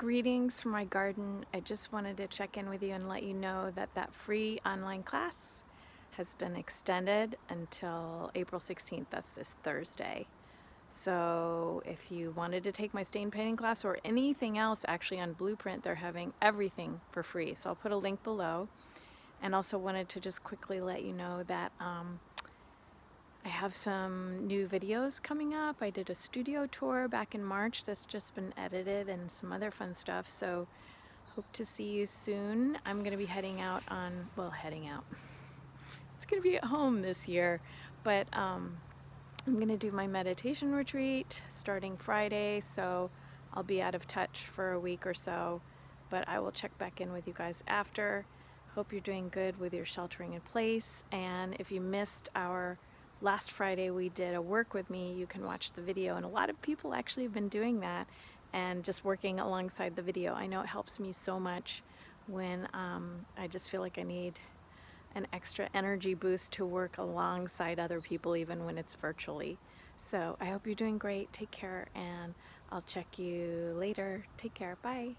Greetings from my garden. I just wanted to check in with you and let you know that that free online class has been extended until April 16th. That's this Thursday. So if you wanted to take my stain painting class or anything else actually on Blueprint, they're having everything for free. So I'll put a link below. And also wanted to just quickly let you know that I have some new videos coming up. I did a studio tour back in March that's just been edited and some other fun stuff. So hope to see you soon. I'm going to be heading out on, well, heading out. It's going to be at home this year, but I'm going to do my meditation retreat starting Friday. So I'll be out of touch for a week or so, but I will check back in with you guys after. Hope you're doing good with your sheltering in place. And if you missed our last Friday we did a work with me, you can watch the video, and a lot of people actually have been doing that and just working alongside the video. I know it helps me so much when I just feel like I need an extra energy boost to work alongside other people even when it's virtually. So I hope you're doing great. Take care, and I'll check you later. Take care. Bye.